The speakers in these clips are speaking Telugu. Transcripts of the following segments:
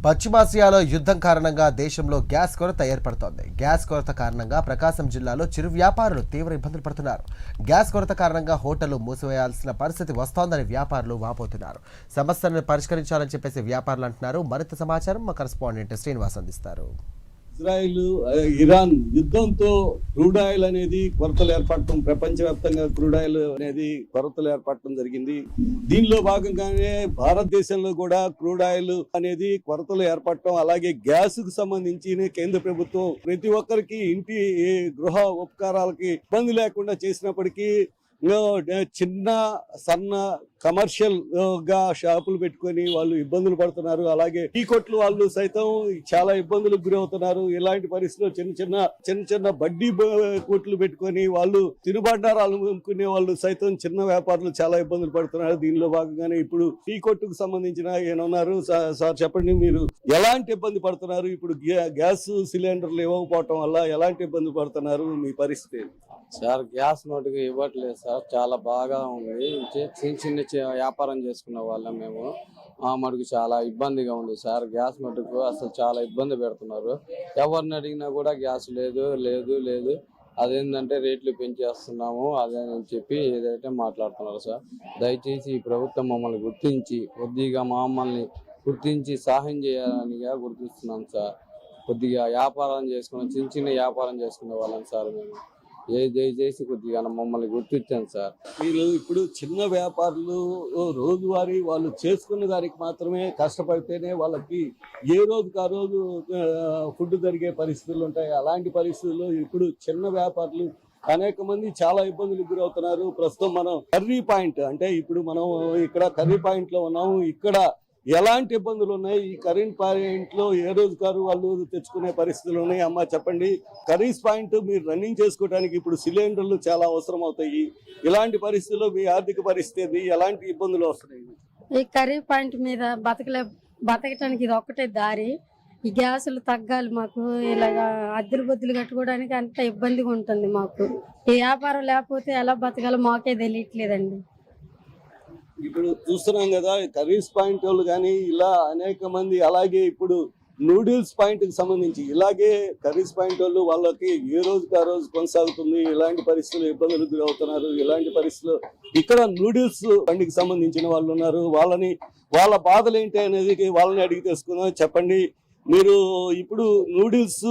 పశ్చిమాసియాలో యుద్ధం కారణంగా దేశంలో గ్యాస్ కొరత ఏర్పడుతోంది. గ్యాస్ కొరత కారణంగా ప్రకాశం జిల్లాలో చిరు వ్యాపారులు తీవ్ర ఇబ్బందులు పడుతున్నారు. గ్యాస్ కొరత కారణంగా హోటళ్లు మూసివేయాల్సిన పరిస్థితి వస్తోందని వ్యాపారులు వాపోతున్నారు. సమస్యలను పరిష్కరించాలని చెప్పేసి వ్యాపారులు అంటున్నారు. మరింత సమాచారం మా కరెస్పాండెంట్ శ్రీనివాస్ అందిస్తారు. ఇజ్రాయిల్ ఇరాన్ యుద్ధంతో క్రూడ్ ఆయిల్ అనేది కొరతలు ఏర్పడటం, ప్రపంచవ్యాప్తంగా క్రూడ్ ఆయిల్ అనేది కొరతలు ఏర్పడటం జరిగింది. దీనిలో భాగంగానే భారతదేశంలో కూడా క్రూడ్ ఆయిల్ అనేది కొరతలు ఏర్పడటం, అలాగే గ్యాస్ కు సంబంధించి కేంద్ర ప్రభుత్వం ప్రతి ఒక్కరికి ఇంటి గృహ ఉపకారాలకి ఇబ్బంది లేకుండా చేసినప్పటికీ చిన్న సన్న కమర్షియల్ గా షాపులు పెట్టుకొని వాళ్ళు ఇబ్బందులు పడుతున్నారు. అలాగే టీ కొట్లు వాళ్ళు సైతం చాలా ఇబ్బందులకు గురవుతున్నారు. ఇలాంటి పరిస్థితుల్లో చిన్న చిన్న బడ్డీ కొట్లు పెట్టుకొని వాళ్ళు తినుబండారాలు అమ్ముకునే వాళ్ళు సైతం చిన్న వ్యాపారులు చాలా ఇబ్బందులు పడుతున్నారు. దీనిలో భాగంగానే ఇప్పుడు టీ కొట్టుకు సంబంధించిన ఏమన్నారు సార్ చెప్పండి, మీరు ఎలాంటి ఇబ్బంది పడుతున్నారు? ఇప్పుడు గ్యాస్ సిలిండర్లు ఇవ్వకపోవటం వల్ల ఎలాంటి ఇబ్బంది పడుతున్నారు? మీ పరిస్థితి? సార్ గ్యాస్ మటుకు ఇవ్వట్లేదు సార్, చాలా బాగా ఉంది. చిన్న వ్యాపారం చేసుకున్న వాళ్ళం మేము, మటుకు చాలా ఇబ్బందిగా ఉంది సార్. గ్యాస్ మటుకు అసలు చాలా ఇబ్బంది పెడుతున్నారు. ఎవరిని అడిగినా కూడా గ్యాస్ లేదు లేదు లేదు, అదేంటంటే రేట్లు పెంచేస్తున్నాము అదేని చెప్పి ఏదైతే మాట్లాడుతున్నారు సార్. దయచేసి ఈ ప్రభుత్వం మమ్మల్ని గుర్తించి కొద్దిగా మమ్మల్ని గుర్తించి సహాయం చేయాలనిగా గుర్తిస్తున్నాం సార్. కొద్దిగా వ్యాపారం చేసుకున్న చిన్న వ్యాపారం చేసుకునే వాళ్ళం సార్ మేము. దయచేసి కొద్దిగా మమ్మల్ని గుర్తించాను సార్. మీరు ఇప్పుడు చిన్న వ్యాపారులు రోజువారీ వాళ్ళు చేసుకున్న దానికి మాత్రమే కష్టపడితేనే వాళ్ళకి ఏ రోజుకి ఆ రోజు ఫుడ్ జరిగే పరిస్థితులు ఉంటాయి. అలాంటి పరిస్థితుల్లో ఇప్పుడు చిన్న వ్యాపారులు అనేక మంది చాలా ఇబ్బందులకు గురవుతున్నారు. ప్రస్తుతం మనం కర్రీ పాయింట్, అంటే ఇప్పుడు మనం ఇక్కడ కర్రీ పాయింట్ లో ఉన్నాము. ఇక్కడ ఎలాంటి ఇబ్బందులు ఉన్నాయి? ఈ కరెంట్ పాయింట్ లో ఏ రోజు కారు వాళ్ళు తెచ్చుకునే పరిస్థితులు ఉన్నాయి. అమ్మ చెప్పండి, కర్రీస్ పాయింట్ మీరు రన్నింగ్ చేసుకోవడానికి ఇప్పుడు సిలిండర్లు చాలా అవసరం అవుతాయి. ఇలాంటి పరిస్థితుల్లో మీ ఆర్థిక పరిస్థితి ఎలాంటి ఇబ్బందులు వస్తున్నాయి? ఈ కర్రీ పాయింట్ మీద బతకటానికి ఇది ఒక్కటే దారి. ఈ గ్యాసులు తగ్గాలి మాకు. ఇలాగా అద్దెలు బొద్దులు కట్టుకోవడానికి అంత ఇబ్బందిగా ఉంటుంది మాకు. ఈ వ్యాపారం లేకపోతే ఎలా బతకాలో మాకే తెలియట్లేదండి. ఇప్పుడు చూస్తున్నాం కదా, కర్రీస్ పాయింట్ వాళ్ళు కానీ ఇలా అనేక మంది, అలాగే ఇప్పుడు నూడిల్స్ పాయింట్ కి సంబంధించి ఇలాగే కర్రీస్ పాయింట్ వాళ్ళు వాళ్ళకి ఏ రోజుకి ఆ రోజు కొనసాగుతుంది. ఇలాంటి పరిస్థితులు ఇబ్బందులు గురవుతున్నారు. ఇలాంటి పరిస్థితులు ఇక్కడ నూడిల్స్ బండికి సంబంధించిన వాళ్ళు ఉన్నారు. వాళ్ళ బాధలు ఏంటి అనేది వాళ్ళని అడిగి తెలుసుకుందాం. చెప్పండి, మీరు ఇప్పుడు నూడిల్స్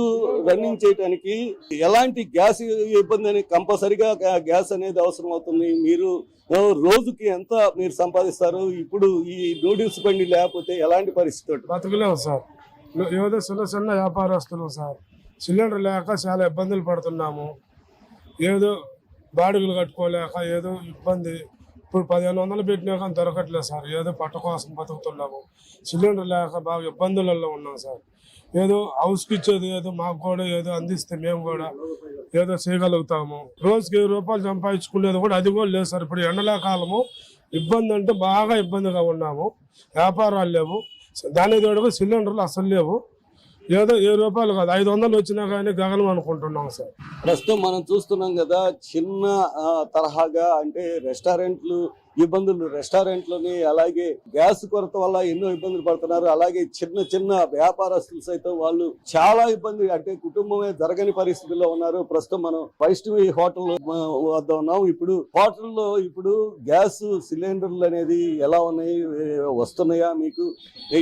రన్నింగ్ చేయడానికి ఎలాంటి గ్యాస్ ఇబ్బంది అని, కంపల్సరిగా గ్యాస్ అనేది అవసరం అవుతుంది. మీరు రోజుకి ఎంత మీరు సంపాదిస్తారు? ఇప్పుడు ఈ నూడిల్స్ బండి లేకపోతే ఎలాంటి పరిస్థితి? బతకలేవు సార్. ఏదో చిన్న వ్యాపారస్తులు సార్, సిలిండర్ లేక చాలా ఇబ్బందులు పడుతున్నాము. ఏదో బాడుగులు కట్టుకోలేక ఏదో ఇబ్బంది. ఇప్పుడు 1500 పెట్టినా కానీ దొరకట్లేదు సార్. ఏదో పట్ట కోసం బతుకుతున్నాము. సిలిండర్ లేక బాగా ఇబ్బందులలో ఉన్నాం సార్. ఏదో హౌస్కి ఇచ్చేది ఏదో మాకు కూడా ఏదో అందిస్తే మేము కూడా ఏదో చేయగలుగుతాము. రోజుకి 7 రూపాయలు సంపాదించుకునేది కూడా అది కూడా లేదు సార్. ఇప్పుడు ఎండలాకాలము ఇబ్బంది అంటే బాగా ఇబ్బందిగా ఉన్నాము. వ్యాపారాలు లేవు, దాని తోడుగా సిలిండర్లు అసలు లేవు. ఏదో 7 రూపాయలు కాదు 500 వచ్చినా కానీ గగనం అనుకుంటున్నాం సార్. ప్రస్తుతం మనం చూస్తున్నాం కదా, చిన్న తరహాగా అంటే రెస్టారెంట్లు ఇబ్బందులు, రెస్టారెంట్లోని అలాగే గ్యాస్ కొరత వల్ల ఎన్నో ఇబ్బందులు పడుతున్నారు. అలాగే చిన్న వ్యాపారస్తులు సైతం వాళ్ళు చాలా ఇబ్బంది, అంటే కుటుంబమే జరగని పరిస్థితుల్లో ఉన్నారు. ప్రస్తుతం మనం 5 స్టార్ హోటల్ వద్ద ఉన్నాం. ఇప్పుడు హోటల్లో ఇప్పుడు గ్యాస్ సిలిండర్లు అనేది ఎలా ఉన్నాయి, వస్తున్నాయా మీకు?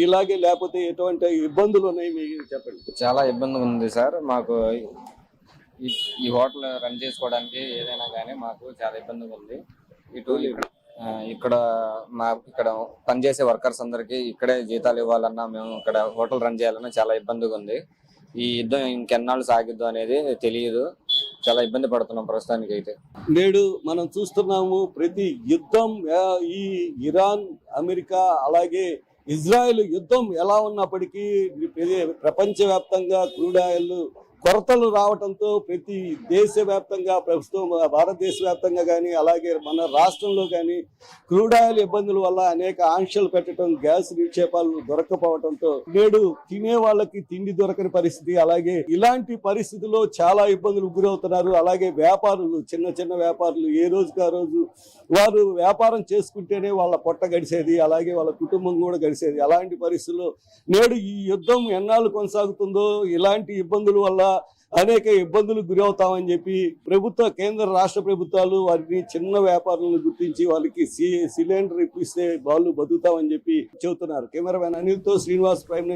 ఇలాగే లేకపోతే ఎటువంటి ఇబ్బందులు ఉన్నాయి మీకు చెప్పండి. చాలా ఇబ్బంది ఉంది సార్ మాకు. ఈ హోటల్ రన్ చేసుకోవడానికి ఏదైనా కానీ మాకు చాలా ఇబ్బందిగా ఉంది. ఇక్కడ పనిచేసే వర్కర్స్ అందరికి ఇక్కడే జీతాలు ఇవ్వాలన్నా, మేము ఇక్కడ హోటల్ రన్ చేయాలన్నా చాలా ఇబ్బందిగా ఉంది. ఈ యుద్ధం ఇంకెన్నాళ్ళు సాగిద్దు అనేది తెలియదు. చాలా ఇబ్బంది పడుతున్నాం ప్రస్తుతానికి అయితే. నేడు మనం చూస్తున్నాము ప్రతి యుద్ధం, ఈ ఇరాన్, అమెరికా అలాగే ఇజ్రాయెల్ యుద్ధం ఎలా ఉన్నప్పటికీ ప్రపంచవ్యాప్తంగా క్రూడ్ ఆయిల్ కొరతలు రావడంతో ప్రతి దేశవ్యాప్తంగా ప్రస్తుతం భారతదేశ వ్యాప్తంగా కానీ అలాగే మన రాష్ట్రంలో కానీ క్రూడ్ ఆయిల్ ఇబ్బందుల వల్ల అనేక ఆంక్షలు పెట్టడం, గ్యాస్ నిక్షేపాలు దొరకపోవడంతో నేడు తినే వాళ్ళకి తిండి దొరకని పరిస్థితి. అలాగే ఇలాంటి పరిస్థితుల్లో చాలా ఇబ్బందులు గురవుతున్నారు. అలాగే వ్యాపారులు, చిన్న చిన్న వ్యాపారులు ఏ రోజుకి ఆ రోజు వారు వ్యాపారం చేసుకుంటేనే వాళ్ళ పొట్ట గడిచేది, అలాగే వాళ్ళ కుటుంబం కూడా గడిచేది. అలాంటి పరిస్థితుల్లో నేడు ఈ యుద్ధం ఎన్నాళ్ళు కొనసాగుతుందో ఇలాంటి ఇబ్బందుల వల్ల అనేక ఇబ్బందులు గురవుతామని చెప్పి కేంద్ర రాష్ట్ర ప్రభుత్వాలు వారిని చిన్న వ్యాపారులను గుర్తించి వాళ్ళకి సిలిండర్ ఇప్పిస్తే వాళ్ళు బతుకుతామని చెప్పి చెబుతున్నారు. Cameraman అనిల్తో Srinivas, prime